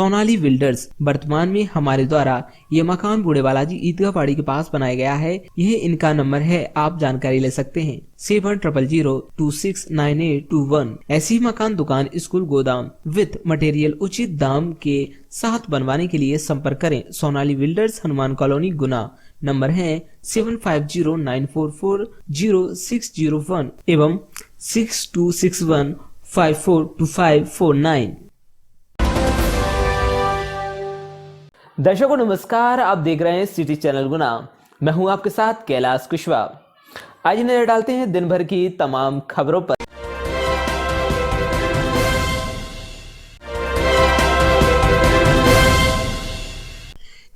Sonali builders. वर्तमान में हमारे द्वारा ये मकान बूढ़े बालाजी ईदगाह पहाड़ी के पास बनाया गया है। यह इनका नंबर है, आप जानकारी ले सकते हैं 7000269821। ऐसी मकान, दुकान, स्कूल, गोदाम विद मटेरियल उचित दाम के साथ बनवाने के लिए संपर्क करें सोनाली बिल्डर्स, हनुमान कॉलोनी, गुना। नंबर है 7509440601 एवं 6261542549। दर्शकों नमस्कार, आप देख रहे हैं सिटी चैनल गुना। मैं हूं आपके साथ कैलाश कुशवाहा। आज नजर डालते हैं दिन भर की तमाम खबरों पर।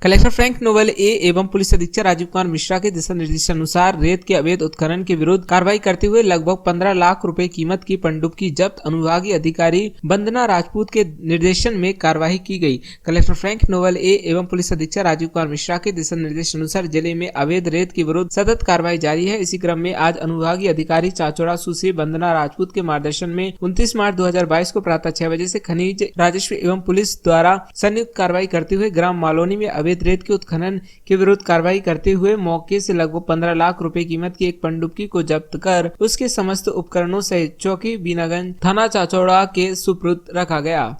कलेक्टर फ्रैंक नोवेल ए एवं पुलिस अधीक्षक राजीव कुमार मिश्रा के दिशा निर्देशानुसार रेत के अवैध उत्खनन के विरुद्ध कार्रवाई करते हुए लगभग 15 लाख रुपए कीमत की पनडुब्बी जब्त। अनुविभागीय अधिकारी वंदना राजपूत के निर्देशन में कार्रवाई की गई। कलेक्टर फ्रैंक नोवेल ए एवं पुलिस अधीक्षक राजीव कुमार मिश्रा के दिशा निर्देशानुसार जिले में अवैध रेत के विरुद्ध सतत कार्रवाई जारी है। इसी क्रम में आज अनुविभागीय अधिकारी चाचौड़ा सुश्री वंदना राजपूत के मार्गदर्शन में 29 मार्च 2022 को प्रातः 6 बजे से खनिज राजस्व एवं पुलिस द्वारा संयुक्त कार्रवाई करते हुए ग्राम मालोनी में अवैध रेत के उत्खनन के विरुद्ध कार्रवाई करते हुए मौके से लगभग 15 लाख रुपए कीमत की एक पनडुब्बी को जब्त कर उसके समस्त उपकरणों सहित चौकी बीनागंज थाना चाचौड़ा के सुपुर्द रखा गया।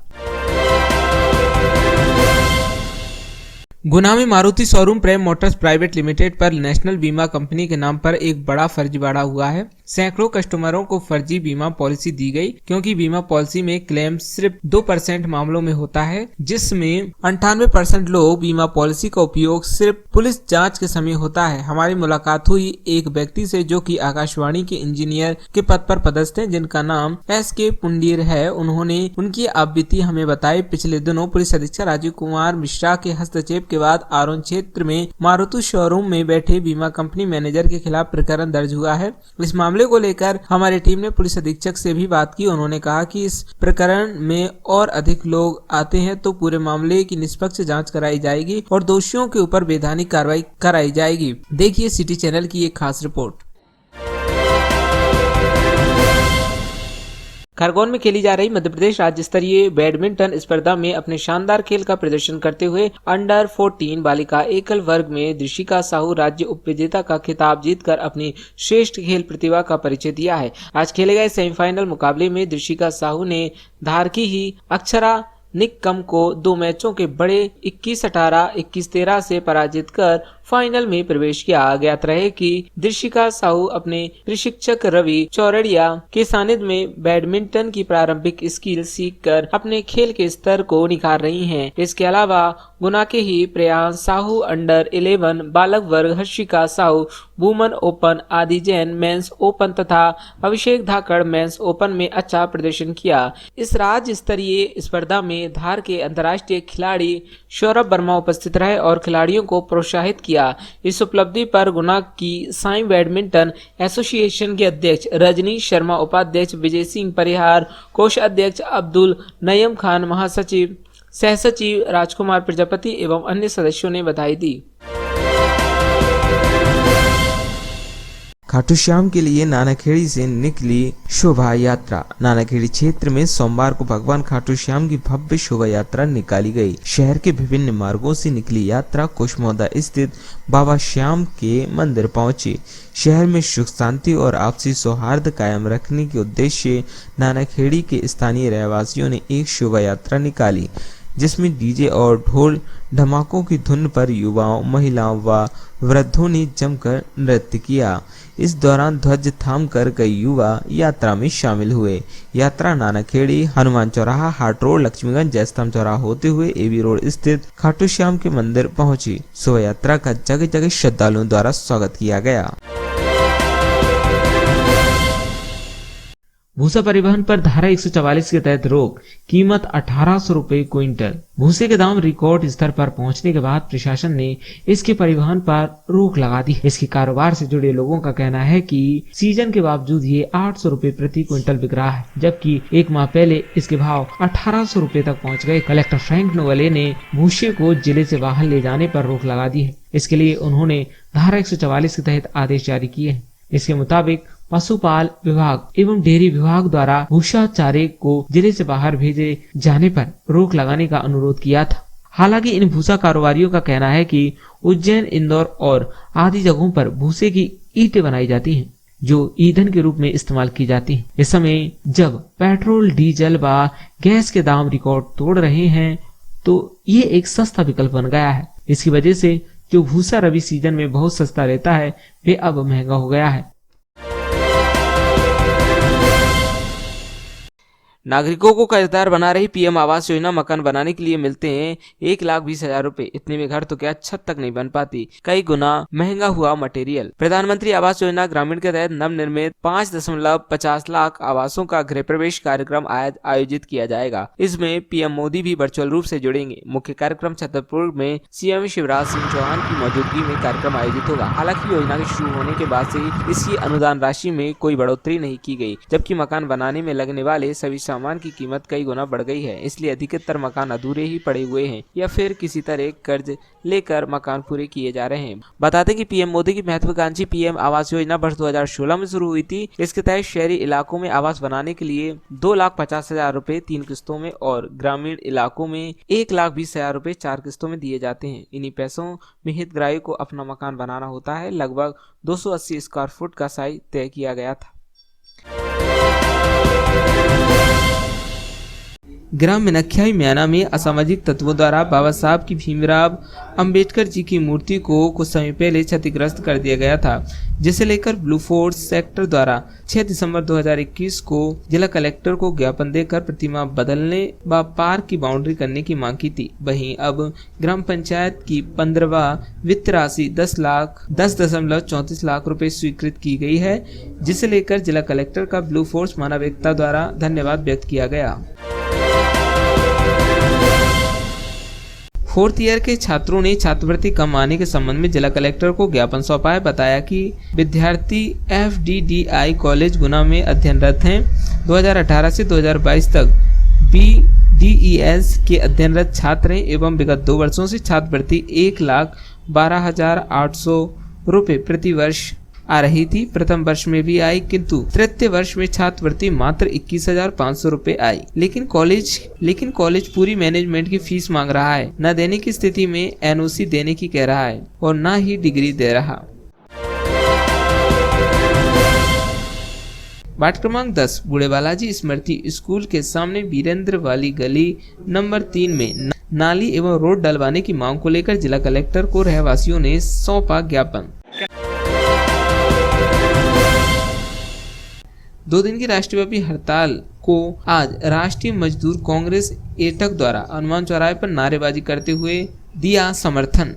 गुना में मारुति शोरूम प्रेम मोटर्स प्राइवेट लिमिटेड पर नेशनल बीमा कंपनी के नाम पर एक बड़ा फर्जीवाड़ा हुआ है। सैकड़ों कस्टमरों को फर्जी बीमा पॉलिसी दी गई, क्योंकि बीमा पॉलिसी में क्लेम सिर्फ 2% मामलों में होता है, जिसमें 98% लोग बीमा पॉलिसी का उपयोग सिर्फ पुलिस जांच के समय होता है। हमारी मुलाकात हुई एक व्यक्ति से जो कि आकाशवाणी के इंजीनियर के पद पर पदस्थ हैं, जिनका नाम SK पुंडीर है। उन्होंने उनकी आपबीती हमें बताई। पिछले दिनों पुलिस अधीक्षक राजीव कुमार मिश्रा के हस्तक्षेप के बाद आरोन क्षेत्र में मारुति शोरूम में बैठे बीमा कंपनी मैनेजर के खिलाफ प्रकरण दर्ज हुआ है। इस मामले को लेकर हमारी टीम ने पुलिस अधीक्षक से भी बात की। उन्होंने कहा कि इस प्रकरण में और अधिक लोग आते हैं तो पूरे मामले की निष्पक्ष जांच कराई जाएगी और दोषियों के ऊपर वैधानिक कार्रवाई कराई जाएगी। देखिए सिटी चैनल की एक खास रिपोर्ट। खरगोन में खेली जा रही मध्य प्रदेश राज्य स्तरीय बैडमिंटन स्पर्धा में अपने शानदार खेल का प्रदर्शन करते हुए अंडर 14 बालिका एकल वर्ग में दृशिका साहू राज्य उपविजेता का खिताब जीतकर अपनी श्रेष्ठ खेल प्रतिभा का परिचय दिया है। आज खेले गए सेमीफाइनल मुकाबले में दृशिका साहू ने धार की ही अक्षरा निक्कम को 2 मैचों के बड़े 21-18, 21-13 से पराजित कर फाइनल में प्रवेश किया। ज्ञात रहे कि दृशिका साहू अपने प्रशिक्षक रवि चौरड़िया के सानिध्य में बैडमिंटन की प्रारंभिक स्किल सीखकर अपने खेल के स्तर को निखार रही हैं। इसके अलावा गुना के ही प्रयांश साहू अंडर 11 बालक वर्ग, हर्षिका साहू वुमन ओपन, आदि जैन मेंस ओपन तथा अभिषेक धाकड़ मेंस ओपन में अच्छा प्रदर्शन किया। इस राज्य स्तरीय स्पर्धा में धार के अंतर्राष्ट्रीय खिलाड़ी सौरभ वर्मा उपस्थित रहे और खिलाड़ियों को प्रोत्साहित किया। इस उपलब्धि पर गुना की साई बैडमिंटन एसोसिएशन के अध्यक्ष रजनी शर्मा, उपाध्यक्ष विजय सिंह परिहार, कोष अध्यक्ष अब्दुल नयम खान, महासचिव सह सचिव राजकुमार प्रजापति एवं अन्य सदस्यों ने बधाई दी। खाटू श्याम के लिए नानाखेड़ी से निकली शोभा यात्रा। नानाखेड़ी क्षेत्र में सोमवार को भगवान खाटू श्याम की भव्य शोभा यात्रा निकाली गई। शहर के विभिन्न मार्गों से निकली यात्रा कुशमोदा स्थित बाबा श्याम के मंदिर पहुंची। शहर में सुख शांति और आपसी सौहार्द कायम रखने के उद्देश्य नानाखेड़ी के स्थानीय रहवासियों ने एक शोभा यात्रा निकाली, जिसमें डीजे और ढोल धमाकों की धुन पर युवाओं, महिलाओं व वृद्धों ने जमकर नृत्य किया। इस दौरान ध्वज थाम कर कई युवा यात्रा में शामिल हुए। यात्रा नानाखेड़ी, हनुमान चौराहा, हाट रोड, लक्ष्मीगंज, जयस्तंभ चौराहा होते हुए एबी रोड स्थित खाटू श्याम के मंदिर पहुंची। शोभा यात्रा का जगह जगह श्रद्धालुओं द्वारा स्वागत किया गया। भूसा परिवहन पर धारा 144 के तहत रोक, कीमत 1800 रुपए क्विंटल। भूसे के दाम रिकॉर्ड स्तर पर पहुंचने के बाद प्रशासन ने इसके परिवहन पर रोक लगा दी। इसके कारोबार से जुड़े लोगों का कहना है कि सीजन के बावजूद ये 800 रुपए प्रति क्विंटल बिक रहा है, जबकि एक माह पहले इसके भाव 1800 रुपए तक पहुंच गए। कलेक्टर फ्रैंक नोवेल ने भूसे को जिले से वाहन ले जाने पर रोक लगा दी है। इसके लिए उन्होंने धारा 144 के तहत आदेश जारी किए हैं। इसके मुताबिक पशुपाल विभाग एवं डेयरी विभाग द्वारा भूसा चारे को जिले से बाहर भेजे जाने पर रोक लगाने का अनुरोध किया था। हालांकि इन भूसा कारोबारियों का कहना है कि उज्जैन, इंदौर और आदि जगहों पर भूसे की ईंटें बनाई जाती हैं जो ईंधन के रूप में इस्तेमाल की जाती हैं। इस समय जब पेट्रोल, डीजल व गैस के दाम रिकॉर्ड तोड़ रहे हैं तो ये एक सस्ता विकल्प बन गया है। इसकी वजह से जो भूसा रबी सीजन में बहुत सस्ता रहता है वे अब महंगा हो गया है। नागरिकों को कर्जदार बना रही पीएम आवास योजना मकान बनाने के लिए मिलते हैं 1,20,000 रुपए। इतने में घर तो क्या छत तक नहीं बन पाती, कई गुना महंगा हुआ मटेरियल। प्रधानमंत्री आवास योजना ग्रामीण के तहत नवनिर्मित 5.50 लाख आवासों का गृह प्रवेश कार्यक्रम आयोजित किया जाएगा। इसमें पीएम मोदी भी वर्चुअल रूप से जुड़ेंगे। मुख्य कार्यक्रम छतरपुर में सीएम शिवराज सिंह चौहान की मौजूदगी में कार्यक्रम आयोजित होगा। हालांकि योजना के शुरू होने के बाद से इसकी अनुदान राशि में कोई बढ़ोतरी नहीं की गई, जबकि मकान बनाने में लगने वाले सभी सामान की कीमत कई गुना बढ़ गई है। इसलिए अधिकतर मकान अधूरे ही पड़े हुए हैं या फिर किसी तरह कर्ज लेकर मकान पूरे किए जा रहे हैं। बता दें कि पीएम मोदी की महत्वाकांक्षी पीएम आवास योजना वर्ष 2016 में शुरू हुई थी। इसके तहत शहरी इलाकों में आवास बनाने के लिए 2,50,000 रुपए 3 किस्तों में और ग्रामीण इलाकों में 1,20,000 रुपए 4 किस्तों में दिए जाते हैं। इन्हीं पैसों में हितग्राही को अपना मकान बनाना होता है। लगभग 280 स्क्वायर फुट का साइज तय किया गया था। ग्राम मिनख्याई म्याना में असामाजिक तत्वों द्वारा बाबा साहब की भीमराव अंबेडकर जी की मूर्ति को कुछ समय पहले क्षतिग्रस्त कर दिया गया था, जिसे लेकर ब्लू फोर्स सेक्टर द्वारा 6 दिसंबर 2021 को जिला कलेक्टर को ज्ञापन देकर प्रतिमा बदलने व पार्क की बाउंड्री करने की मांग की थी। वहीं अब ग्राम पंचायत की 15वां वित्त राशि 10.34 लाख रुपए स्वीकृत की गई है, जिसे लेकर जिला कलेक्टर का ब्लू फोर्स मानव एकता द्वारा धन्यवाद व्यक्त किया गया। 4th ईयर के छात्रों ने छात्रवृत्ति कम आने के संबंध में जिला कलेक्टर को ज्ञापन सौंपा है। बताया कि विद्यार्थी FDDI कॉलेज गुना में अध्ययनरत हैं। 2018 से 2022 तक BDES के अध्ययनरत छात्र हैं एवं विगत 2 वर्षों से छात्रवृत्ति 1,12,800 रुपए प्रति वर्ष आ रही थी। प्रथम वर्ष में भी आई, किंतु तृतीय वर्ष में छात्रवृत्ति मात्र 21,500 रुपए आई। लेकिन कॉलेज पूरी मैनेजमेंट की फीस मांग रहा है। न देने की स्थिति में NOC देने की कह रहा है और न ही डिग्री दे रहा। वार्ड क्रमांक 10 बूढ़े बालाजी स्मृति स्कूल के सामने वीरेंद्र वाली गली नंबर 3 में नाली एवं रोड डलवाने की मांग को लेकर जिला कलेक्टर को रहवासियों ने सौंपा ज्ञापन। 2 दिन की राष्ट्रव्यापी हड़ताल को आज राष्ट्रीय मजदूर कांग्रेस एटक द्वारा हनुमान चौराहे पर नारेबाजी करते हुए दिया समर्थन।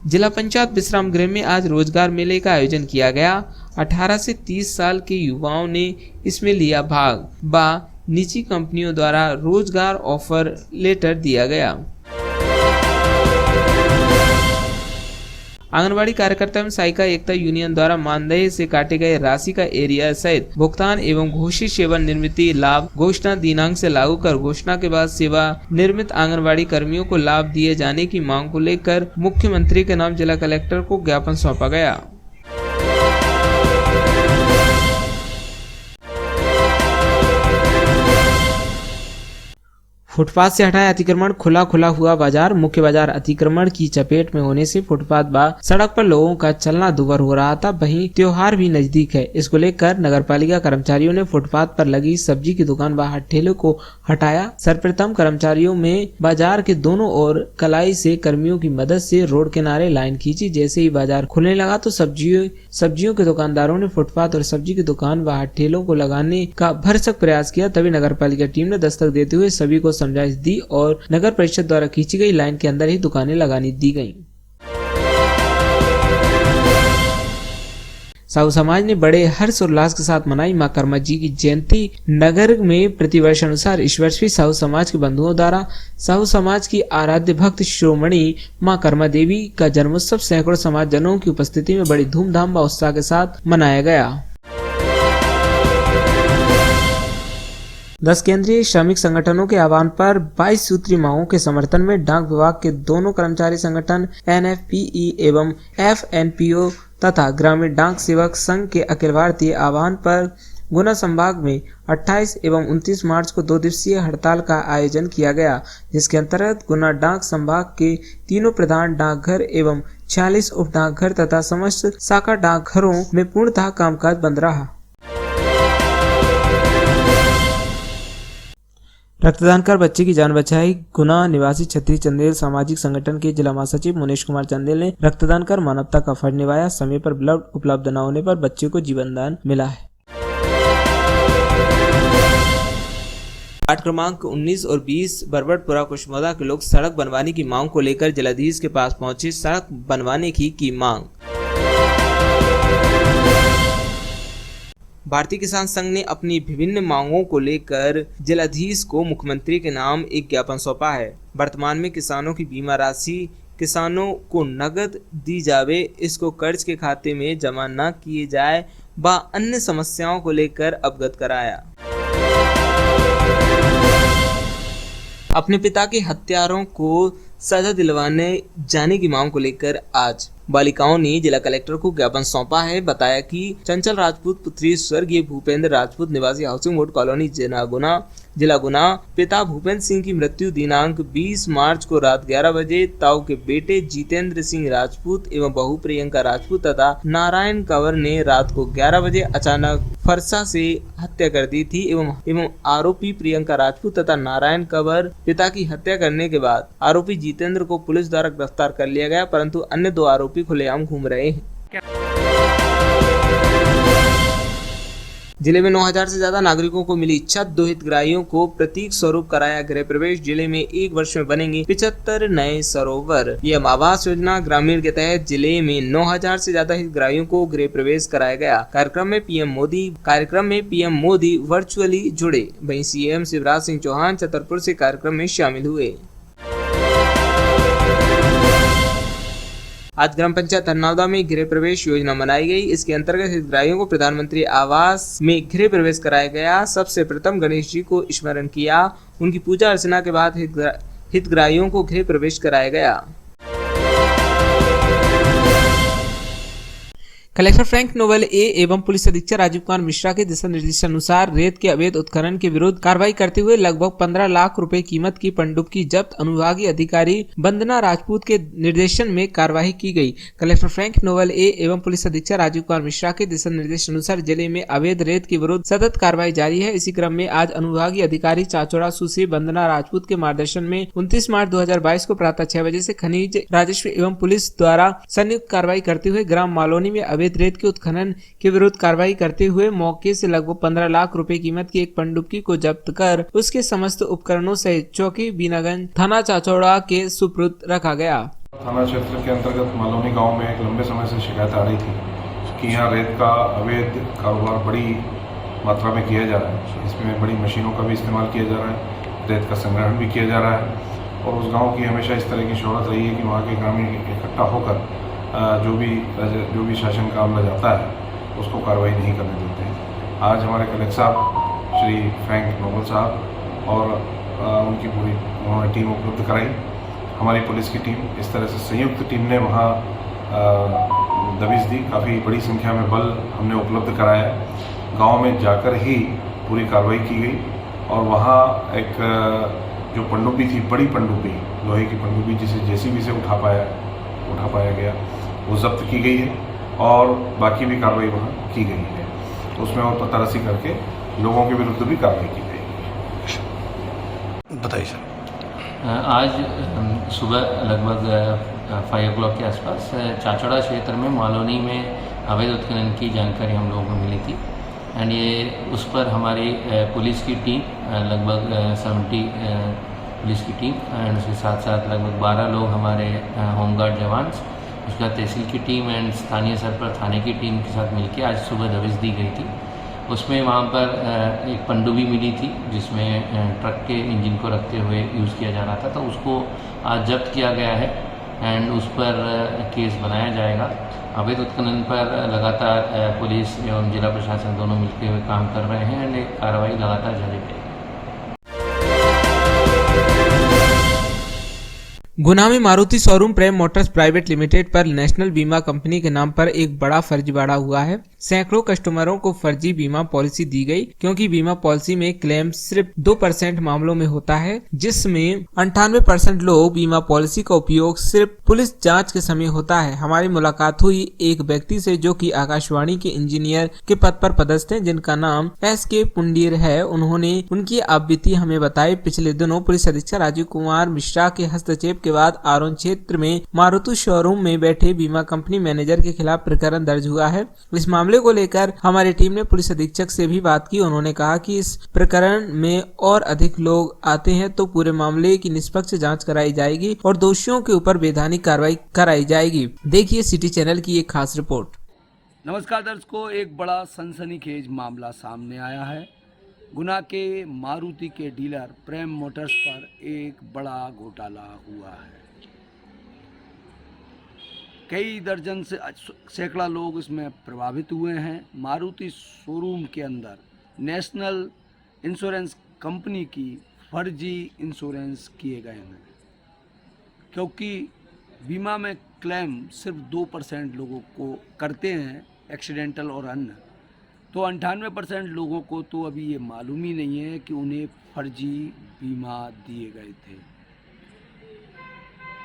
जिला पंचायत विश्राम गृह में आज रोजगार मेले का आयोजन किया गया। 18 से 30 साल के युवाओं ने इसमें लिया भाग व निजी कंपनियों द्वारा रोजगार ऑफर लेटर दिया गया। आंगनबाड़ी कार्यकर्ता एवं सहायिका एकता यूनियन द्वारा मानदेय से काटे गए राशि का एरिया सहित भुगतान एवं घोषित सेवानिवृत्ति लाभ घोषणा दिनांक से लागू कर घोषणा के बाद सेवा निर्मित आंगनबाड़ी कर्मियों को लाभ दिए जाने की मांग को लेकर मुख्यमंत्री के नाम जिला कलेक्टर को ज्ञापन सौंपा गया। फुटपाथ से हटाए अतिक्रमण, खुला हुआ बाजार। मुख्य बाजार अतिक्रमण की चपेट में होने से फुटपाथ व सड़क पर लोगों का चलना दूभर हो रहा था। वहीं त्योहार भी नजदीक है। इसको लेकर नगरपालिका कर्मचारियों ने फुटपाथ पर लगी सब्जी की दुकान व ठेलों को हटाया। सर्वप्रथम कर्मचारियों में बाजार के दोनों ओर कलाई से कर्मियों की मदद से रोड किनारे लाइन खींची। जैसे ही बाजार खुलने लगा तो सब्जियों के दुकानदारों ने फुटपाथ और सब्जी की दुकान व ठेलों को लगाने का भरसक प्रयास किया। तभी नगरपालिका टीम ने दस्तक देते हुए सभी को समझाइश दी और नगर परिषद द्वारा खींची गई लाइन के अंदर ही दुकानें लगानी दी गईं। साहू समाज ने बड़े हर्ष उल्लास के साथ मनाई मां कर्मा जी की जयंती। नगर में प्रतिवर्ष अनुसार इस वर्ष भी साहू समाज के बंधुओं द्वारा साहू समाज की आराध्य भक्त शिरोमणि मां कर्मा देवी का जन्मोत्सव सैकड़ों समाज जनों की उपस्थिति में बड़ी धूमधाम व उत्साह के साथ मनाया गया। 10 केंद्रीय श्रमिक संगठनों के आह्वान पर 22 सूत्री मांगों के समर्थन में डाक विभाग के दोनों कर्मचारी संगठन NFPE एवं FNPO तथा ग्रामीण डाक सेवक संघ के अखिल भारतीय आह्वान पर गुना संभाग में 28 एवं 29 मार्च को 2 दिवसीय हड़ताल का आयोजन किया गया, जिसके अंतर्गत गुना डाक संभाग के तीनों प्रधान डाकघर एवं 46 उप डाकघर तथा समस्त शाखा डाकघरों में पूर्णतः कामकाज बंद रहा। रक्तदान कर बच्चे की जान बचाई। गुना निवासी छतरी चंदेल सामाजिक संगठन के जिला महासचिव मुनीश कुमार चंदेल ने रक्तदान कर मानवता का फर्ज निभाया। समय पर ब्लड उपलब्ध न होने पर बच्चे को जीवन दान मिला है। वार्ड क्रमांक 19 और 20 बरबटपुरा कुशमोदा के लोग सड़क बनवाने की मांग को लेकर जिलाधीश के पास पहुंचे। सड़क बनवाने की मांग। भारतीय किसान संघ ने अपनी विभिन्न मांगों को लेकर जिलाधीश को मुख्यमंत्री के नाम एक ज्ञापन सौंपा है। वर्तमान में किसानों की बीमा राशि किसानों को नगद दी जावे, इसको कर्ज के खाते में जमा न किए जाए व अन्य समस्याओं को लेकर अवगत कराया। अपने पिता के हत्यारों को सजा दिलवाने जाने की मांग को लेकर आज बालिकाओं ने जिला कलेक्टर को ज्ञापन सौंपा है। बताया कि चंचल राजपूत पुत्री स्वर्गीय भूपेंद्र राजपूत निवासी हाउसिंग बोर्ड कॉलोनी जिला गुना पिता भूपेंद्र सिंह की मृत्यु दिनांक 20 मार्च को रात 11 बजे ताऊ के बेटे जितेंद्र सिंह राजपूत एवं बहू प्रियंका राजपूत तथा नारायण कंवर ने रात को 11 बजे अचानक फरसा से हत्या कर दी थी एवं आरोपी प्रियंका राजपूत तथा नारायण कंवर पिता की हत्या करने के बाद आरोपी जितेंद्र को पुलिस द्वारा गिरफ्तार कर लिया गया, परंतु अन्य 2 आरोपी खुलेआम घूम रहे हैं। जिले में 9000 से ज्यादा नागरिकों को मिली छत। 2 हितग्राहियों को प्रतीक स्वरूप कराया गृह प्रवेश। जिले में 1 वर्ष में बनेंगे 75 नए सरोवर। यह आवास योजना ग्रामीण के तहत जिले में 9000 से ज्यादा हितग्राहियों को गृह प्रवेश कराया गया। कार्यक्रम में पीएम मोदी वर्चुअली जुड़े। वहीं सीएम शिवराज सिंह चौहान छतरपुर से कार्यक्रम में शामिल हुए। आज ग्राम पंचायत हरनौदा में गृह प्रवेश योजना मनाई गई। इसके अंतर्गत हितग्राहियों को प्रधानमंत्री आवास में गृह प्रवेश कराया गया। सबसे प्रथम गणेश जी को स्मरण किया। उनकी पूजा अर्चना के बाद हितग्राहियों को गृह प्रवेश कराया गया। कलेक्टर फ्रैंक नोवेल ए एवं पुलिस अधीक्षक राजीव कुमार मिश्रा के दिशा निर्देशानुसार रेत के अवैध उत्खनन के विरुद्ध कार्रवाई करते हुए लगभग 15 लाख रुपए कीमत की पनडुब्बी जब्त। अनुविभागीय अधिकारी वंदना राजपूत के निर्देशन में कार्रवाई की गई। कलेक्टर फ्रैंक नोवेल ए एवं पुलिस अधीक्षक राजीव कुमार मिश्रा के दिशा निर्देशानुसार जिले में अवैध रेत के विरुद्ध सतत कार्रवाई जारी है। इसी क्रम में आज अनुविभागीय अधिकारी चाचौड़ा सुश्री वंदना राजपूत के मार्गदर्शन में 29 मार्च 2022 को प्रातः 6 बजे से खनिज राजस्व एवं पुलिस द्वारा संयुक्त कार्रवाई करते हुए ग्राम मालोनी में अवैध रेत के उत्खनन के विरुद्ध कार्रवाई करते हुए मौके से लगभग 15 लाख रुपए कीमत की एक पनडुब्बी को जब्त कर उसके समस्त उपकरणों सहित चौकी बीनागंज थाना चाचौड़ा के सुपुर्द रखा गया। थाना क्षेत्र के अंतर्गत मालोनी गांव में एक लंबे समय से शिकायत आ रही थी कि यहाँ रेत का अवैध कारोबार बड़ी मात्रा में किया जा रहा है। इसमें बड़ी मशीनों का भी इस्तेमाल किया जा रहा है, रेत का संग्रहण भी किया जा रहा है और उस गाँव की हमेशा इस तरह की शोहरत रही है कि वहाँ के ग्रामीण इकट्ठा होकर जो भी शासन का अमला जाता है उसको कार्रवाई नहीं करने देते हैं। आज हमारे कलेक्टर साहब श्री फ्रैंक नोवेल साहब और उनकी पूरी उन्होंने टीम उपलब्ध कराई। हमारी पुलिस की टीम इस तरह से संयुक्त टीम ने वहाँ दबिश दी। काफ़ी बड़ी संख्या में बल हमने उपलब्ध कराया। गांव में जाकर ही पूरी कार्रवाई की गई और वहाँ एक जो पनडुब्बी थी, बड़ी पनडुब्बी, लोहे की पनडुब्बी जिसे जेसीबी से उठा पाया गया, वो जब्त की गई है और बाकी भी कार्रवाई वहाँ की गई है। उसमें और तलाशी करके लोगों के विरुद्ध भी कार्रवाई की गई है। बताइए सर। आज सुबह लगभग 5 o'clock के आसपास चाचौड़ा क्षेत्र में मालोनी में अवैध उत्खनन की जानकारी हम लोगों को मिली थी एंड ये उस पर हमारी पुलिस की टीम लगभग 70 पुलिस की टीम एंड उसके साथ साथ लगभग 12 लोग हमारे होमगार्ड जवान, उसका तहसील की टीम एंड स्थानीय स्तर पर थाने की टीम के साथ मिलकर आज सुबह दबिश दी गई थी। उसमें वहाँ पर एक पनडुब्बी मिली थी जिसमें ट्रक के इंजन को रखते हुए यूज़ किया जा रहा था, तो उसको आज जब्त किया गया है एंड उस पर केस बनाया जाएगा। अवैध उत्खनन पर लगातार पुलिस एवं जिला प्रशासन दोनों मिलकर हुए काम कर रहे हैं एंड कार्रवाई लगातार जारी रहेगी। गुना में मारुति शोरूम प्रेम मोटर्स प्राइवेट लिमिटेड पर नेशनल बीमा कंपनी के नाम पर एक बड़ा फर्जीवाड़ा हुआ है। सैकड़ों कस्टमरों को फर्जी बीमा पॉलिसी दी गई, क्योंकि बीमा पॉलिसी में क्लेम सिर्फ 2% मामलों में होता है, जिसमें 98% लोग बीमा पॉलिसी का उपयोग सिर्फ पुलिस जांच के समय होता है। हमारी मुलाकात हुई एक व्यक्ति से जो कि आकाशवाणी के इंजीनियर के पद पर पदस्थ हैं, जिनका नाम SK पुंडीर है। उन्होंने उनकी आपबीती हमें बताई। पिछले दिनों पुलिस अधीक्षक राजीव कुमार मिश्रा के हस्तक्षेप के बाद आरोन क्षेत्र में मारुति शोरूम में बैठे बीमा कंपनी मैनेजर के खिलाफ प्रकरण दर्ज हुआ है। इस मामले को लेकर हमारी टीम ने पुलिस अधीक्षक से भी बात की। उन्होंने कहा कि इस प्रकरण में और अधिक लोग आते हैं तो पूरे मामले की निष्पक्ष जांच कराई जाएगी और दोषियों के ऊपर वैधानिक कार्रवाई कराई जाएगी। देखिए सिटी चैनल की एक खास रिपोर्ट। नमस्कार दर्शकों, एक बड़ा सनसनीखेज मामला सामने आया है। गुना के मारुति के डीलर प्रेम मोटर्स पर एक बड़ा घोटाला हुआ है। कई दर्जन से सैकड़ा लोग इसमें प्रभावित हुए हैं। मारुति शोरूम के अंदर नेशनल इंश्योरेंस कंपनी की फर्जी इंश्योरेंस किए गए हैं, क्योंकि बीमा में क्लेम सिर्फ 2% लोगों को करते हैं, एक्सीडेंटल और अन्य। तो 98% लोगों को तो अभी ये मालूम ही नहीं है कि उन्हें फर्जी बीमा दिए गए थे।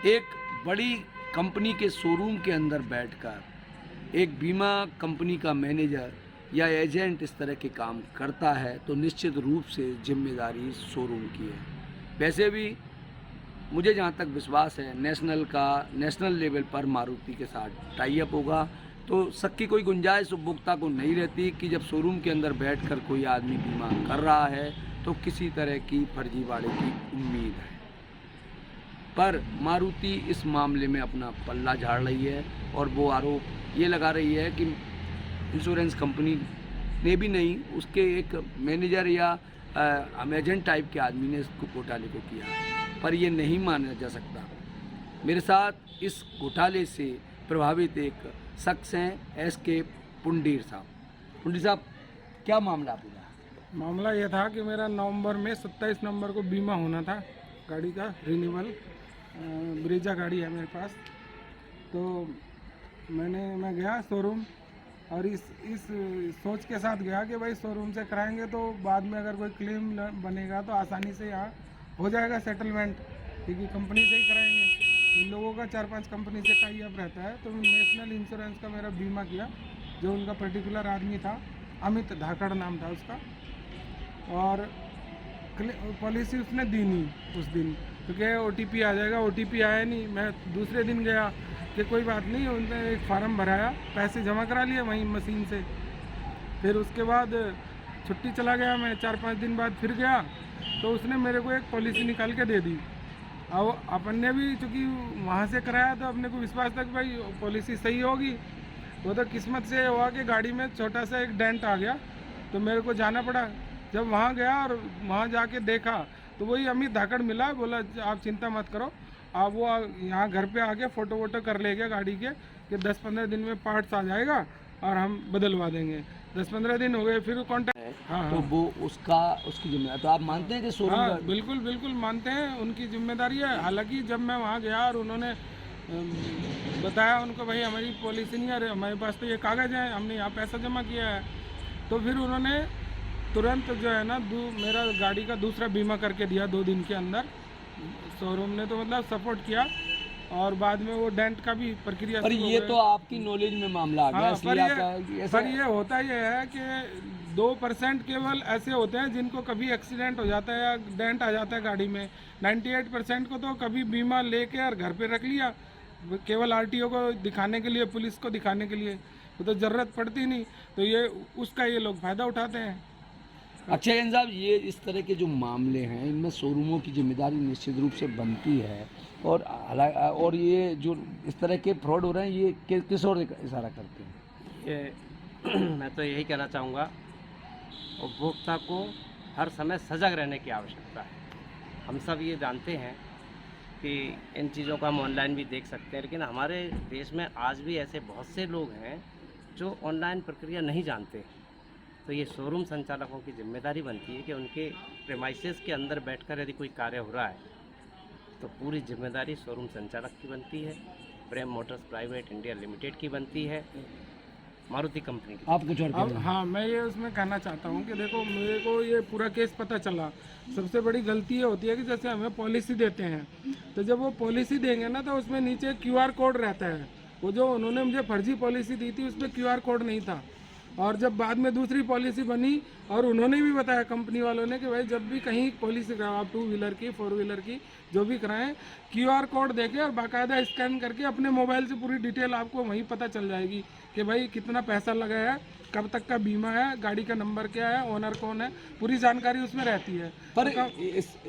एक बड़ी कंपनी के शोरूम के अंदर बैठकर एक बीमा कंपनी का मैनेजर या एजेंट इस तरह के काम करता है तो निश्चित रूप से जिम्मेदारी शोरूम की है। वैसे भी मुझे जहाँ तक विश्वास है नेशनल लेवल पर मारुति के साथ टाई अप होगा, तो शक की कोई गुंजाइश उपभोक्ता को नहीं रहती कि जब शोरूम के अंदर बैठकर कोई आदमी बीमा कर रहा है तो किसी तरह की फर्जीवाड़े की उम्मीद है। पर मारुति इस मामले में अपना पल्ला झाड़ रही है और वो आरोप ये लगा रही है कि इंश्योरेंस कंपनी ने भी नहीं, उसके एक मैनेजर या एजेंट टाइप के आदमी ने इसको घोटाले को किया। पर ये नहीं माना जा सकता। मेरे साथ इस घोटाले से प्रभावित एक शख्स हैं SK पुंडीर साहब। पुंडीर साहब, क्या मामला पूरा? मामला ये था कि मेरा नवंबर में 27 नवंबर को बीमा होना था गाड़ी का, रिन्यूअल ब्रेजा गाड़ी है मेरे पास। तो मैं गया शोरूम और इस सोच के साथ गया कि भाई शोरूम से कराएंगे तो बाद में अगर कोई क्लेम बनेगा तो आसानी से यहाँ हो जाएगा सेटलमेंट, क्योंकि कंपनी से ही कराएंगे। इन लोगों का 4-5 कंपनी से टाई अप रहता है। तो नेशनल इंश्योरेंस का मेरा बीमा किया, जो उनका पर्टिकुलर आदमी था, अमित धाकड़ नाम था उसका, और पॉलिसी उसने दी नहीं उस दिन, क्योंकि OTP आ जाएगा। OTP आया नहीं। मैं दूसरे दिन गया कि कोई बात नहीं, उनने एक फार्म भराया, पैसे जमा करा लिए वहीं मशीन से। फिर उसके बाद छुट्टी चला गया मैं, 4-5 दिन बाद फिर गया तो उसने मेरे को एक पॉलिसी निकाल के दे दी। अब अपन ने भी चूँकि वहाँ से कराया तो अपने को विश्वास था कि भाई पॉलिसी सही होगी। वो तो किस्मत से हुआ कि गाड़ी में छोटा सा एक डेंट आ गया, तो मेरे को जाना पड़ा। जब वहाँ गया और वहाँ जाके देखा तो वही अमित धाकड़ मिला। बोला आप चिंता मत करो, आप वो यहाँ घर पे आके फ़ोटो वोटो कर ले गया गाड़ी के कि 10-15 दिन में पार्ट्स आ जाएगा और हम बदलवा देंगे। 10-15 दिन हो गए, फिर कॉन्टैक्ट। हाँ, तो वो उसकी जिम्मेदारी तो आप मानते हैं कि शोरूम? हाँ, बिल्कुल मानते हैं, उनकी जिम्मेदारी है। हालांकि जब मैं वहाँ गया और उन्होंने बताया उनको, भाई हमारी पॉलिसी नहीं है, हमारे पास तो ये कागज़ है, हमने यहाँ पैसा जमा किया है, तो फिर उन्होंने तुरंत जो है ना मेरा गाड़ी का दूसरा बीमा करके दिया 2 दिन के अंदर। शोरूम ने तो मतलब सपोर्ट किया और बाद में वो डेंट का भी प्रक्रिया। पर ये तो आपकी नॉलेज में मामला आ गया। हाँ, पर ये होता ये है कि 2% केवल ऐसे होते हैं जिनको कभी एक्सीडेंट हो जाता है या डेंट आ जाता है गाड़ी में। 98% को तो कभी बीमा लेके और घर पे रख लिया, केवल RTO को दिखाने के लिए, पुलिस को दिखाने के लिए, वो तो ज़रूरत पड़ती नहीं। तो ये उसका ये लोग फ़ायदा उठाते हैं। अच्छा साहब, ये इस तरह के जो मामले हैं इनमें शोरूमों की जिम्मेदारी निश्चित रूप से बनती है, और ये जो इस तरह के फ्रॉड हो रहे हैं ये किस ओर इशारा करते हैं? ये मैं तो यही कहना चाहूँगा, उपभोक्ता को हर समय सजग रहने की आवश्यकता है। हम सब ये जानते हैं कि इन चीज़ों को हम ऑनलाइन भी देख सकते हैं, लेकिन हमारे देश में आज भी ऐसे बहुत से लोग हैं जो ऑनलाइन प्रक्रिया नहीं जानते। तो ये शोरूम संचालकों की जिम्मेदारी बनती है कि उनके प्रेमाइसेस के अंदर बैठकर यदि कोई कार्य हो रहा है तो पूरी जिम्मेदारी शोरूम संचालक की बनती है, प्रेम मोटर्स प्राइवेट इंडिया लिमिटेड की बनती है, मारुति कंपनी की। आप कुछ और अब कहना? हाँ, मैं ये उसमें कहना चाहता हूँ कि देखो, मेरे को ये पूरा केस पता चला। सबसे बड़ी गलती ये होती है कि जैसे हमें पॉलिसी देते हैं, तो जब वो पॉलिसी देंगे ना, तो उसमें नीचे QR कोड रहता है। वो जो उन्होंने मुझे फर्जी पॉलिसी दी थी, उस पर QR कोड नहीं था। और जब बाद में दूसरी पॉलिसी बनी, और उन्होंने भी बताया कंपनी वालों ने कि भाई जब भी कहीं पॉलिसी कराओ, आप 2 व्हीलर की 4 व्हीलर की जो भी कराएं, QR कोड देके और बाकायदा स्कैन करके अपने मोबाइल से पूरी डिटेल आपको वहीं पता चल जाएगी कि भाई कितना पैसा लगा है, कब तक का बीमा है, गाड़ी का नंबर क्या है, ओनर कौन है, पूरी जानकारी उसमें रहती है। पर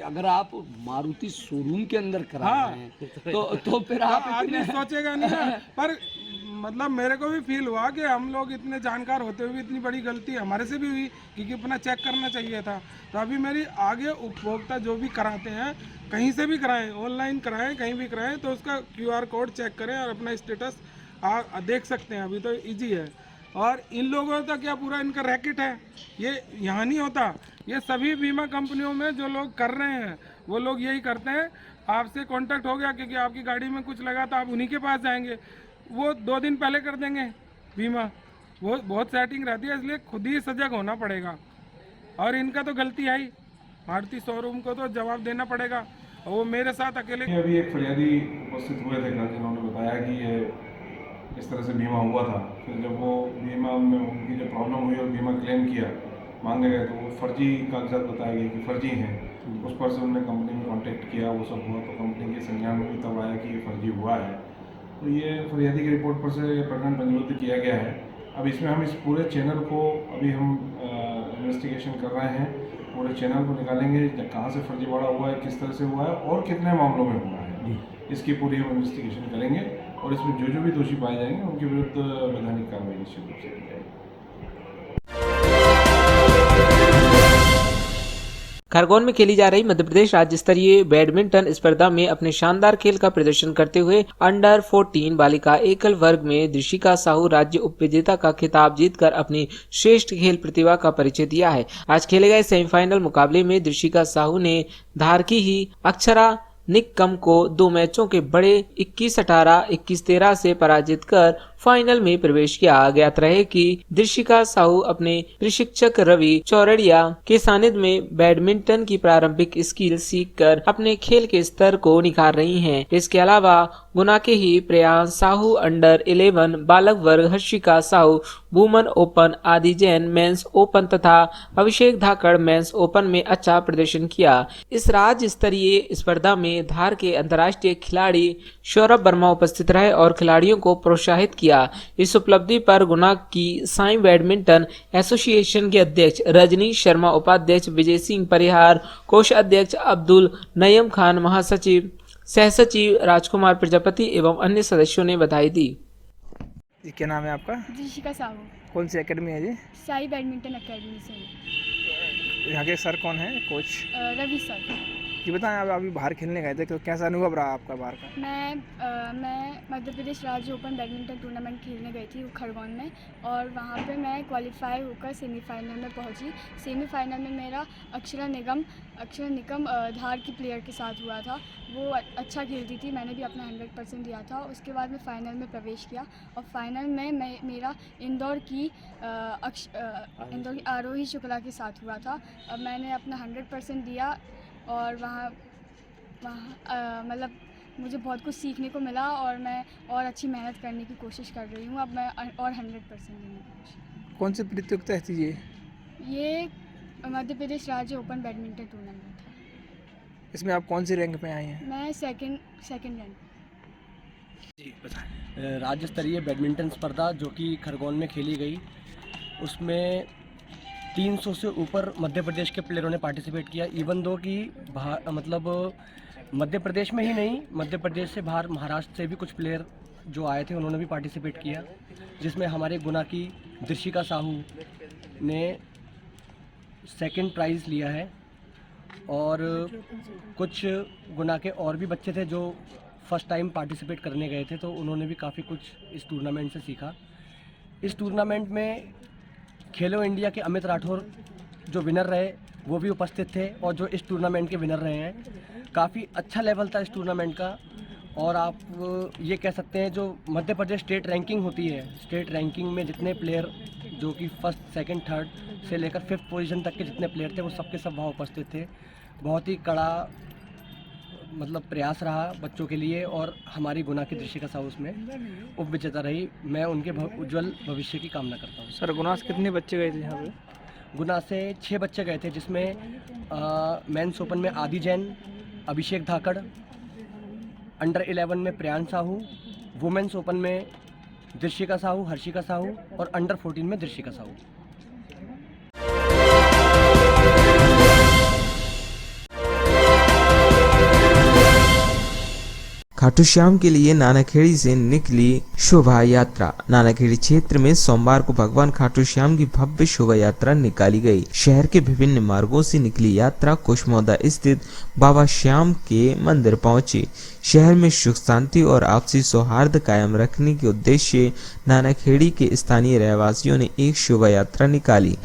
अगर आप मारुति शोरूम के अंदर करा हाँ। रहे हैं तो फिर आप आदमी सोचेगा नहीं ना, पर मतलब मेरे को भी फील हुआ कि हम लोग इतने जानकार होते हुए भी इतनी बड़ी गलती हमारे से भी हुई, क्योंकि अपना चेक करना चाहिए था। तो अभी मेरी आगे उपभोक्ता जो भी कराते हैं, कहीं से भी कराएं, ऑनलाइन कराएं, कहीं भी कराएं, तो उसका QR कोड चेक करें और अपना स्टेटस देख सकते हैं। अभी तो इजी है। और इन लोगों का क्या पूरा इनका रैकेट है, ये यहाँ नहीं होता। ये सभी बीमा कंपनियों में जो लोग कर रहे हैं, वो लोग यही करते हैं। आपसे कांटेक्ट हो गया क्योंकि आपकी गाड़ी में कुछ लगा, तो आप उन्हीं के पास जाएंगे, वो 2 दिन पहले कर देंगे बीमा। वो बहुत सेटिंग रहती है, इसलिए खुद ही सजग होना पड़ेगा। और इनका तो गलती आई, मारुति शोरूम को तो जवाब देना पड़ेगा। और वो मेरे साथ अकेले। अभी एक फरियादी उपस्थित हुए थे कल, जिन्होंने बताया कि ये इस तरह से बीमा हुआ था। फिर जब वो बीमा में उनकी जो प्रॉब्लम हुई और बीमा क्लेम किया, मांगने गए, तो वो फर्जी कागजात बताए गए कि फर्जी हैं। उस पर से उन्होंने कंपनी में कांटेक्ट किया, वो सब हुआ, तो कंपनी के संज्ञान में भी तब आया कि ये फर्जी हुआ है। तो ये फरियादी की रिपोर्ट पर से प्रकरण पंजीबद्ध किया गया है। अब इसमें हम इस पूरे चैनल को अभी हम इन्वेस्टिगेशन कर रहे हैं। पूरे चैनल को निकालेंगे, कहाँ से फर्जीवाड़ा हुआ है, किस तरह से हुआ है और कितने मामलों में हुआ है, इसकी पूरी हम इन्वेस्टिगेशन करेंगे। और इसमें जो भी दोषी पाए जाएंगे उनके विरुद्ध वैधानिक कार्रवाई निश्चित रूप से की जाएगी। खरगोन में खेली जा रही मध्य प्रदेश राज्य स्तरीय बैडमिंटन स्पर्धा में अपने शानदार खेल का प्रदर्शन करते हुए अंडर 14 बालिका एकल वर्ग में दृशिका साहू राज्य उपविजेता का खिताब जीतकर अपनी श्रेष्ठ खेल प्रतिभा का परिचय दिया है। आज खेले गए सेमीफाइनल मुकाबले में दृशिका साहू ने धार की ही अक्षरा निक्कम को 2 मैचों के बड़े 21-18, 21-13 से पराजित कर फाइनल में प्रवेश किया। ज्ञात रहे कि दृशिका साहू अपने प्रशिक्षक रवि चौरड़िया के सानिध्य में बैडमिंटन की प्रारंभिक स्किल सीखकर अपने खेल के स्तर को निखार रही हैं। इसके अलावा गुना के ही प्रियांश साहू अंडर 11 बालक वर्ग, हर्षिका साहू वुमन ओपन, आदि जैन मेंस ओपन तथा अभिषेक धाकड़ मेंस ओपन में अच्छा प्रदर्शन किया। इस राज्य स्तरीय स्पर्धा में धार के अंतर्राष्ट्रीय खिलाड़ी सौरभ वर्मा उपस्थित रहे और खिलाड़ियों को प्रोत्साहित किया। इस उपलब्धि पर गुना की साई बैडमिंटन एसोसिएशन के अध्यक्ष रजनीश शर्मा, उपाध्यक्ष विजय सिंह परिहार, कोष अध्यक्ष अब्दुल नयम खान, महासचिव सह सचिव राजकुमार प्रजापति एवं अन्य सदस्यों ने बधाई दी। जी, क्या नाम है आपका? दृशिका साहू, कौन सी एकेडमी है जी? साई बैडमिंटन अकेडमी से। यहाँ के सर कौन है, कोच? रवि सर। जी बताएं, आप अभी बाहर खेलने गए थे तो कैसा अनुभव रहा आपका बाहर का? मैं मध्य प्रदेश राज्य ओपन बैडमिंटन टूर्नामेंट खेलने गई थी खरगोन में, और वहाँ पे मैं क्वालिफाई होकर सेमीफाइनल में पहुँची। सेमीफाइनल में मेरा अक्षरा निकम धार की प्लेयर के साथ हुआ था। वो अच्छा खेलती थी, मैंने भी अपना 100% दिया था। उसके बाद मैं फ़ाइनल में प्रवेश किया और फाइनल में मेरा इंदौर की आरोही शुक्ला के साथ हुआ था। अब मैंने अपना 100% दिया और वहाँ मतलब मुझे बहुत कुछ सीखने को मिला और मैं और अच्छी मेहनत करने की कोशिश कर रही हूँ। अब मैं और 100% देने की कोशिश। कौन सी प्रतियोगिता थी ये मध्य प्रदेश राज्य ओपन बैडमिंटन टूर्नामेंट है। इसमें आप कौन सी रैंक पे आई हैं? मैं सेकंड रैंक। जी बताएं। राज्य स्तरीय बैडमिंटन स्पर्धा जो कि खरगोन में खेली गई, उसमें 300 से ऊपर मध्य प्रदेश के प्लेयरों ने पार्टिसिपेट किया। इवन दो कि मतलब मध्य प्रदेश में ही नहीं, मध्य प्रदेश से बाहर महाराष्ट्र से भी कुछ प्लेयर जो आए थे उन्होंने भी पार्टिसिपेट किया, जिसमें हमारे गुना की दृशिका साहू ने सेकंड प्राइज़ लिया है। और कुछ गुना के और भी बच्चे थे जो फर्स्ट टाइम पार्टिसिपेट करने गए थे, तो उन्होंने भी काफ़ी कुछ इस टूर्नामेंट से सीखा। इस टूर्नामेंट में खेलो इंडिया के अमित राठौर जो विनर रहे, वो भी उपस्थित थे और जो इस टूर्नामेंट के विनर रहे हैं। काफ़ी अच्छा लेवल था इस टूर्नामेंट का और आप ये कह सकते हैं जो मध्य प्रदेश स्टेट रैंकिंग होती है, स्टेट रैंकिंग में जितने प्लेयर जो कि फर्स्ट, सेकंड, थर्ड से लेकर 5th पोजीशन तक के जितने प्लेयर थे वो सबके सब वहाँ उपस्थित थे। बहुत ही कड़ा मतलब प्रयास रहा बच्चों के लिए और हमारी गुना की दृष्टिका साहू उसमें उप विजेता रही। मैं उनके उज्जवल भविष्य की कामना करता हूँ। सर गुना से कितने बच्चे गए थे यहाँ पे? गुना से 6 बच्चे गए थे, जिसमें मेंस ओपन में आदि जैन, अभिषेक धाकड़, अंडर 11 में प्रियांश साहू, वुमेन्स ओपन में दृशिका साहू, हर्षिका साहू और अंडर 14 में दृशिका साहू। खाटू श्याम के लिए नानाखेड़ी से निकली शोभा यात्रा। नानाखेड़ी क्षेत्र में सोमवार को भगवान खाटू श्याम की भव्य शोभा यात्रा निकाली गई। शहर के विभिन्न मार्गों से निकली यात्रा कुशमोदा स्थित बाबा श्याम के मंदिर पहुंची। शहर में सुख शांति और आपसी सौहार्द कायम रखने के उद्देश्य नानाखेड़ी के स्थानीय रहवासियों ने एक शोभा यात्रा निकाली,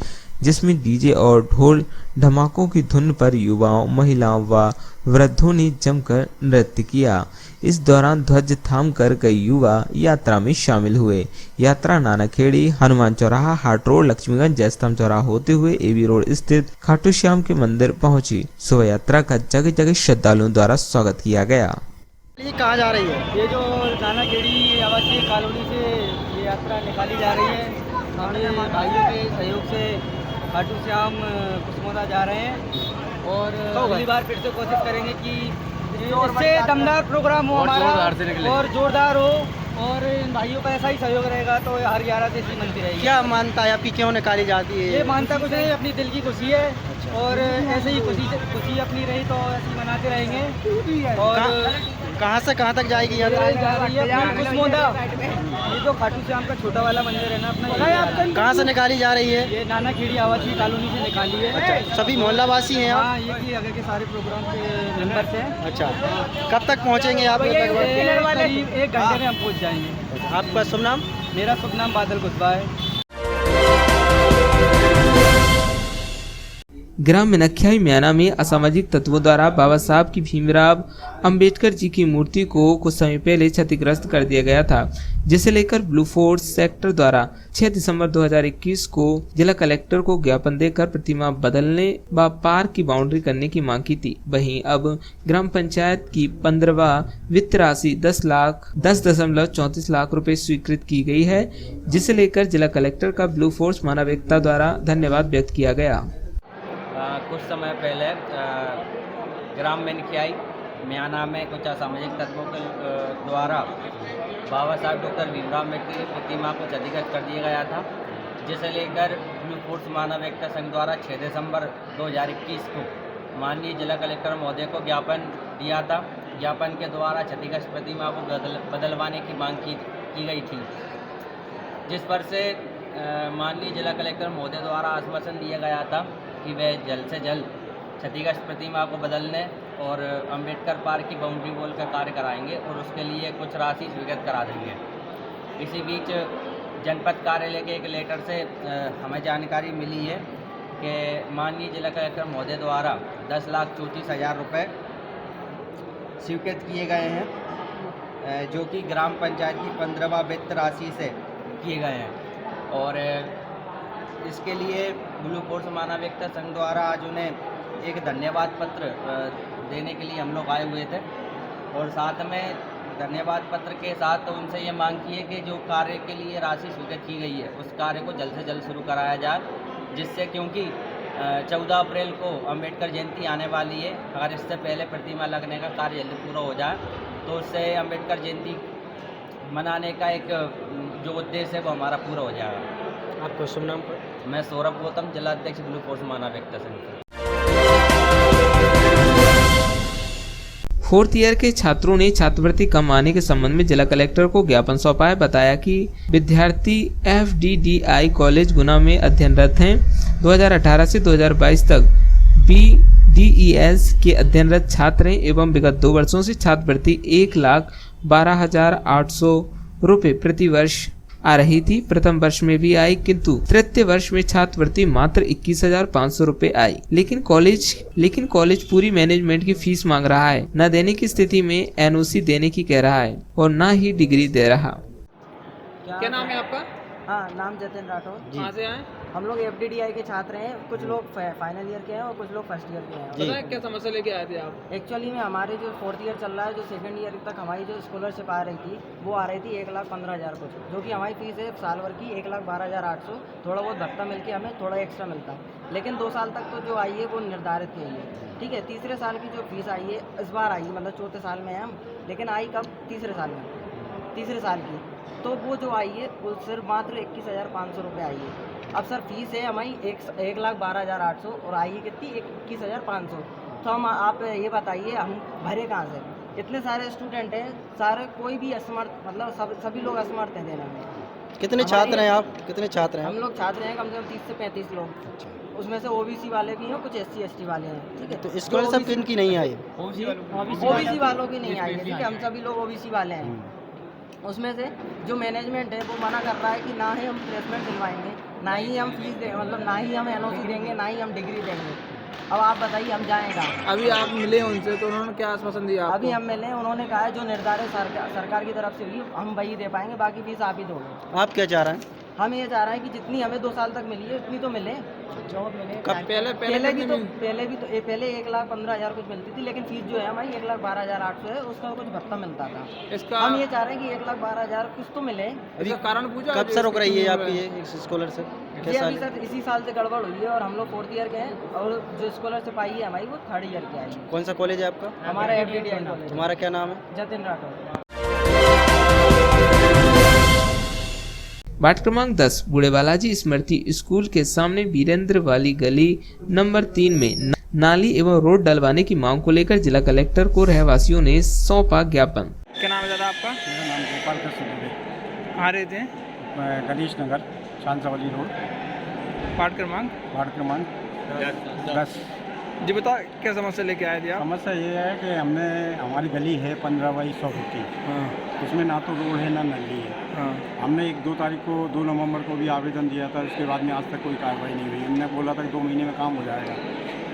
जिसमें डीजे और ढोल धमाकों की धुन पर युवाओं, महिलाओं व वृद्धों ने जमकर नृत्य किया। इस दौरान ध्वज थामकर कई युवा यात्रा में शामिल हुए। यात्रा नानाखेड़ी, हनुमान चौराहा, हाट रोड, लक्ष्मीगंज, जयस्तंभ चौराहा होते हुए एबी रोड स्थित खाटू श्याम के मंदिर पहुंची। शोभा यात्रा का जगह जगह श्रद्धालुओं द्वारा स्वागत किया गया। ये कहाँ जा रही है? ये जो नानाखेड़ी आवासीय कॉलोनी से ये यात्रा निकाली जा रही है। हमारे भाइयों के सहयोग से खाटू श्याम कुशमोदा जा रहे हैं और अगली बार फिर से कोशिश करेंगे कि इससे दमदार प्रोग्राम हो हमारा और जोरदार हो और इन भाइयों का ऐसा ही सहयोग रहेगा तो हर 11 से ऐसी मनती रहेगी। क्या मानता है आपकी, क्यों निकाली जाती है? ये मानता कुछ नहीं, अपनी दिल की खुशी है और ऐसे ही खुशी अपनी रही तो ऐसे मनाते रहेंगे। और कहाँ से कहाँ तक जाएगी यात्रा? जा रही है कुशमोदा, ये जो खाटू श्याम का छोटा वाला मंदिर है ना अपना, कहाँ से निकाली जा रही है? ये नानाखेड़ी आवासीय कॉलोनी से निकाली है। अच्छा, सभी मोहल्लावासी हैं आप? हाँ, ये कि आगे के सारे प्रोग्राम के मेंबर्स हैं। अच्छा, कब तक पहुँचेंगे आप? करीब 1 घंटे में हम पहुँच जाएंगे। आपका शुभ नाम? मेरा शुभ नाम बादल कुशवाहा है। ग्राम मिनख्याई म्याना में असामाजिक तत्वों द्वारा बाबा साहब की भीमराव अंबेडकर जी की मूर्ति को कुछ समय पहले क्षतिग्रस्त कर दिया गया था, जिसे लेकर ब्लू फोर्स सेक्टर द्वारा 6 दिसंबर 2021 को जिला कलेक्टर को ज्ञापन देकर प्रतिमा बदलने व पार्क की बाउंड्री करने की मांग की थी। वहीं अब ग्राम पंचायत की 15वां वित्त राशि 10.34 लाख रुपए स्वीकृत की गई है, जिसे लेकर जिला कलेक्टर का ब्लू फोर्स मानविकता द्वारा धन्यवाद व्यक्त किया गया। कुछ समय पहले ग्राम मिनख्याई म्याना में कुछ असामाजिक तत्वों के द्वारा बाबा साहब डॉक्टर भीमराव अम्बेडकर की प्रतिमा को क्षतिग्रस्त कर दिया गया था, जिसे लेकर ब्लू फोर्स मानविकता संघ द्वारा 6 दिसंबर 2021 को माननीय जिला कलेक्टर महोदय को ज्ञापन दिया था। ज्ञापन के द्वारा क्षतिग्रस्त प्रतिमा को बदलवाने की मांग की गई थी, जिस पर से माननीय जिला कलेक्टर महोदय द्वारा आश्वासन दिया गया था कि वे जल्द से जल्द क्षतिग्रस्त प्रतिमा को बदलने और अंबेडकर पार्क की बाउंड्री वॉल का कार्य कराएंगे और उसके लिए कुछ राशि स्वीकृत करा देंगे। इसी बीच जनपद कार्यालय के एक लेटर से हमें जानकारी मिली है कि माननीय जिला कलेक्टर महोदय द्वारा 10,34,000 रुपये स्वीकृत किए गए हैं, जो कि ग्राम पंचायत की 15वां वित्त राशि से किए गए हैं। और इसके लिए ब्लू फोर्स मानविकता संघ द्वारा आज उन्हें एक धन्यवाद पत्र देने के लिए हम लोग आए हुए थे और साथ में धन्यवाद पत्र के साथ उनसे ये मांग की है कि जो कार्य के लिए राशि स्वीकृत की गई है उस कार्य को जल्द से जल्द शुरू कराया जाए, जिससे क्योंकि 14 अप्रैल को अंबेडकर जयंती आने वाली है, अगर इससे पहले प्रतिमा लगने का कार्य जल्द पूरा हो जाए तो उससे अंबेडकर जयंती मनाने का एक जो उद्देश्य है वो हमारा पूरा हो जाएगा। आपका शुभ नाम? मैं सौरभ गौतम, जिला अध्यक्ष ब्लू फोर्स मानविकता संघ। 4th ईयर के छात्रों ने छात्रवृत्ति कम आने के संबंध में जिला कलेक्टर को ज्ञापन सौंपा है। बताया कि विद्यार्थी FDDI कॉलेज गुना में अध्ययनरत हैं। 2018 से 2022 तक BDES के अध्ययनरत छात्र हैं एवं विगत 2 वर्षों से छात्रवृत्ति 1,12,800 रुपये प्रति वर्ष आ रही थी। प्रथम वर्ष में भी आई, किंतु तृतीय वर्ष में छात्रवृत्ति मात्र 21,500 रुपए आई। लेकिन कॉलेज पूरी मैनेजमेंट की फीस मांग रहा है। न देने की स्थिति में एनओसी देने की कह रहा है और न ही डिग्री दे रहा। क्या नाम है आपका? हाँ, नाम जतिन राठौर। कहाँ से आए? हम लोग FDDI के छात्र हैं। कुछ लोग फाइनल ईयर के हैं और कुछ लोग फर्स्ट ईयर के हैं। पता है क्या समस्या लेके आए थे आप? एक्चुअली में हमारे जो 4th ईयर चल रहा है, जो 2nd ईयर तक हमारी जो स्कॉलरशिप आ रही थी, वो आ रही थी 1,15,000 कुछ, जो कि हमारी फीस है साल भर की 1,12,800। थोड़ा बहुत भत्ता मिल के हमें थोड़ा एक्स्ट्रा मिलता है, लेकिन 2 साल तक तो जो आई है वो निर्धारित की है। ठीक है, तीसरे साल की जो फीस आई है इस बार आई, मतलब चौथे साल में है हम, लेकिन आई कब? तीसरे साल में, तीसरे साल की। तो वो जो आई है वो सिर्फ मात्र 21,500 रुपये आई है। अब सर फीस है हमारी 1,12,800 और आई है कितनी? 21,500। तो हम आप ये बताइए हम भरे कहाँ से? इतने सारे स्टूडेंट हैं, सारे कोई भी असमर्थ, मतलब सभी लोग असमर्थ हैं देने में। कितने छात्र हैं आप? कितने छात्र हैं? हम लोग छात्र हैं कम से कम 30 से 35 लोग। उसमें से OBC वाले भी हैं, कुछ SC ST वाले हैं। ठीक है, तो स्कॉलरशिप किनकी नहीं आई? OBC वालों की नहीं आई है। ठीक है, हम सभी लोग OBC वाले हैं। उसमें से जो मैनेजमेंट है वो मना कर रहा है कि ना ही हम प्लेसमेंट दिलवाएंगे, ना ही हम फीस देंगे, मतलब ना ही हम NOC देंगे, ना ही हम डिग्री देंगे। अब आप बताइए हम जाएंगे कहाँ? अभी आप मिले उनसे तो उन्होंने क्या आश्वासन दिया आपको? अभी हम मिले, उन्होंने कहा है जो निर्धारित सरकार की तरफ से हुई हम वही दे पाएंगे, बाकी फीस आप ही दोगे। आप क्या चाह रहे हैं? हम ये चाह रहे हैं कि जितनी हमें 2 साल तक मिली है उतनी तो मिले। जॉब मिले। पहले भी तो 1,15,000 कुछ मिलती थी, लेकिन फीस जो है हमारी 1,12,800 है, उसका कुछ भत्ता मिलता था। इसका हम ये चाह रहे हैं कि 1,12,000 कुछ तो मिले। इसका कारण पूछा? कब से रुक रही है आपकी ये स्कॉलरशिप? जी अभी सर इसी साल से गड़बड़ हुई है और हम लोग 4th ईयर के हैं और जो स्कॉलरशिप आई है हमारी वो 3rd ईयर की आई है। कौन सा कॉलेज है आपका? हमारा FDDI कॉलेज। तुम्हारा क्या नाम है? जतिन राठौर। वार्ड क्रमांक 10 बूढ़े बालाजी स्मृति स्कूल के सामने वीरेंद्र वाली गली नंबर 3 में नाली एवं रोड डलवाने की मांग को लेकर जिला कलेक्टर को रहवासियों ने सौंपा ज्ञापन। क्या नाम है दादा आपका? मेरा नाम गोपाल कृष्ण दुबे। कहाँ रहते हैं? मैं गणेश नगर, शांतावली रोड, वार्ड क्रमांक 10। जी बता, क्या समस्या लेके आए थे आप? समस्या ये है कि हमारी गली है 15/100 फुट की। हाँ उसमें ना तो रोड है ना नली है। हाँ। हमने 2 तारीख को 2 नवंबर को भी आवेदन दिया था, उसके बाद में आज तक कोई कार्रवाई नहीं हुई। हमने बोला था कि 2 महीने में काम हो जाएगा।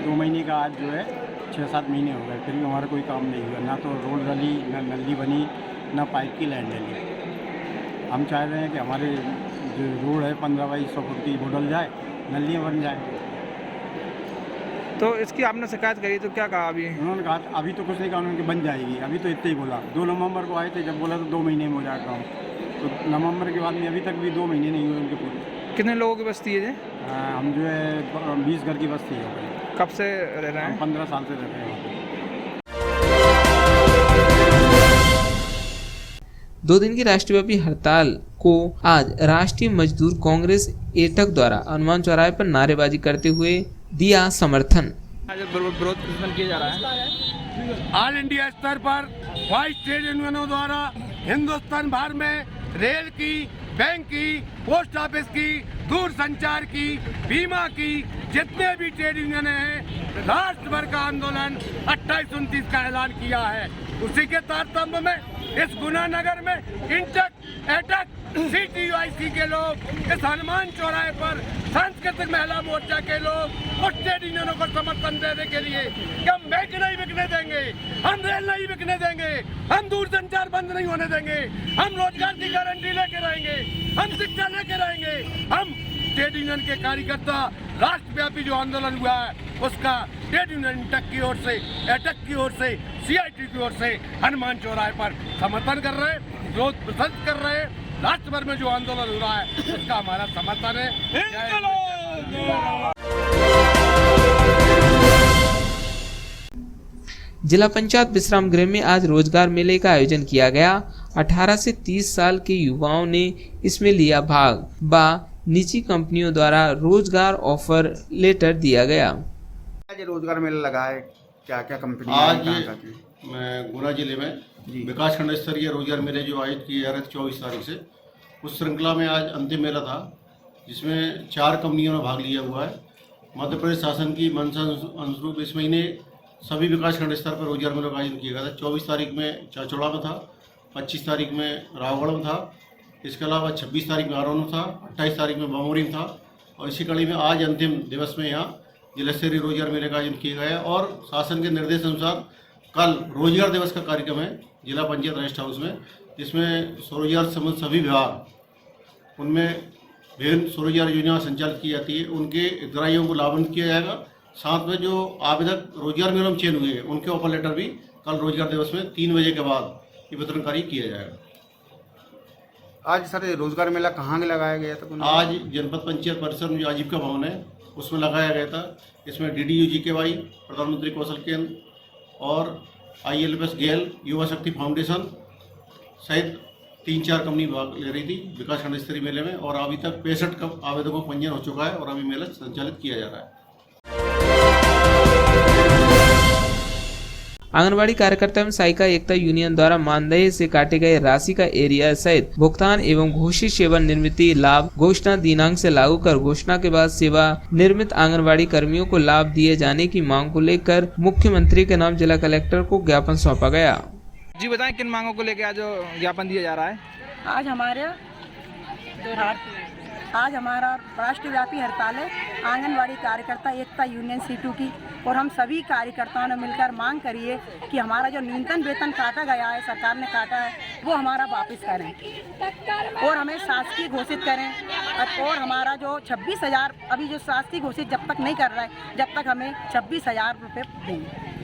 2 महीने का आज जो है 6-7 महीने हो गए, फिर भी हमारा कोई काम नहीं हुआ। ना तो रोड डली, ना नली बनी, ना पाइप की लाइन डली। हम चाह रहे हैं कि हमारे जो रोड है 15/100 फुट की वो डल जाए, नलियाँ बन जाए। तो इसकी आपने शिकायत करी तो क्या कहा अभी? उन्होंने कहा अभी तो कुछ नहीं कहा, उन्होंने बन जाएगी। अभी तो इतना ही बोला। 2 नवंबर को आए थे, जब बोला तो 2 महीने में हो जाएगा काम। तो नवंबर के बाद में अभी तक भी 2 महीने नहीं हुए उनके पूरे। कितने लोगों की बस्ती है? हम जो है 20 घर की बस्ती है। कब से रह रहे हैं? 15 साल से रह रहे हैं। 2 दिन की राष्ट्रव्यापी हड़ताल को आज राष्ट्रीय मजदूर कांग्रेस एटक द्वारा हनुमान चौराहे पर नारेबाजी करते हुए दिया समर्थन। विरोध प्रदर्शन किया जा रहा है ऑल इंडिया स्तर पर 22 ट्रेड यूनियनों द्वारा हिंदुस्तान भर में रेल की, बैंक की, पोस्ट ऑफिस की, दूरसंचार की, बीमा की, जितने भी ट्रेड यूनियन हैं, राष्ट्र भर का आंदोलन 28-29 का ऐलान किया है। उसी के तारतम्य में इस गुना नगर में इंटक, एटक, CTUIC के लोग इस हनुमान चौराहे पर सांस्कृतिक महिला मोर्चा के लोग उस ट्रेड यूनियनों को समर्थन देने के लिए कि हम बैंक नहीं बिकने देंगे, हम रेल नहीं बिकने देंगे, हम दूरसंचार बंद नहीं होने देंगे, हम रोजगार की गारंटी लेके रहेंगे, हम शिक्षा लेके रहेंगे। हम ट्रेड यूनियन के कार्यकर्ता राष्ट्रव्यापी जो आंदोलन हुआ है उसका ट्रेड यूनियन इंटक की ओर से, एटक की ओर से, CIT की ओर से हनुमान चौराहे पर समर्थन कर रहे हैं, विरोध प्रदर्शित कर रहे हैं। राष्ट्र भर में जो आंदोलन हो रहा है उसका हमारा समर्थन है। जिला पंचायत विश्राम गृह में आज रोजगार मेले का आयोजन किया गया। 18 से 30 साल के युवाओं ने इसमें लिया भाग। निजी कंपनियों द्वारा रोजगार ऑफर लेटर दिया गया। आज रोजगार मेला लगा है, क्या क्या कंपनी आज मैं गुना जिले में विकास खंड स्तरीय रोजगार मेले जो आयोजित किए जा रहे थे 24 तारीख से, उस श्रृंखला में आज अंतिम मेला था जिसमें 4 कंपनियों ने भाग लिया हुआ है। मध्य प्रदेश शासन की मंशा अनुरूप इस महीने सभी विकास खंड स्तर पर रोजगार मेलों का आयोजन किया गया था। 24 तारीख में चाचौड़ा में था, 25 तारीख में रावगढ़ में था इसके अलावा 26 तारीख में आरोन था, 28 तारीख में बमोरिन था और इसी कड़ी में आज अंतिम दिवस में यहाँ जिला स्तरीय रोजगार मेले का आयोजन किया गया है। और शासन के निर्देश अनुसार कल रोजगार दिवस का कार्यक्रम है जिला पंचायत रेस्ट हाउस में, जिसमें स्वरोजगार संबंध सभी विभाग उनमें विभिन्न स्वरोजगार योजना संचालित की जाती है, उनके हितग्राहियों को लाभान्वित किया जाएगा। साथ में जो आवेदक रोजगार मेलों में चयन हुए हैं उनके ऑफर लेटर भी कल रोजगार दिवस में 3 बजे के बाद ये वितरणकारी किया जाएगा। आज सर रोजगार मेला कहाँ लगाया गया था? आज जनपद पंचायत परिसर में जो आजीविका भवन है उसमें लगाया गया था। इसमें DDU-GKY, प्रधानमंत्री कौशल केंद्र और ILFS गेल, युवा शक्ति फाउंडेशन सहित 3-4 कंपनी भाग ले रही थी विकासखंड स्तरीय मेले में। और अभी तक 65 आवेदकों का पंजीयन हो चुका है और अभी मेला संचालित किया जा रहा है। आंगनबाड़ी कार्यकर्ता एवं सहायिका एकता यूनियन द्वारा मानदेय से काटे गए राशि का एरिया सहित भुगतान एवं घोषित सेवा निवृत्ति लाभ घोषणा दिनांक से लागू कर घोषणा के बाद सेवा निवृत्त आंगनबाड़ी कर्मियों को लाभ दिए जाने की मांग को लेकर मुख्यमंत्री के नाम जिला कलेक्टर को ज्ञापन सौंपा गया। जी बताएं किन मांगों को लेकर आज ज्ञापन दिया जा रहा है? आज हमारा राष्ट्रव्यापी हड़ताल है आंगनवाड़ी कार्यकर्ता एकता यूनियन C2 की, और हम सभी कार्यकर्ताओं ने मिलकर मांग करी है कि हमारा जो न्यूनतम वेतन काटा गया है, सरकार ने काटा है, वो हमारा वापस करें और हमें शासकीय घोषित करें। और हमारा जो 26,000 अभी जो शासकीय घोषित जब तक नहीं कर रहा है, जब तक हमें 26,000 रुपये देंगे।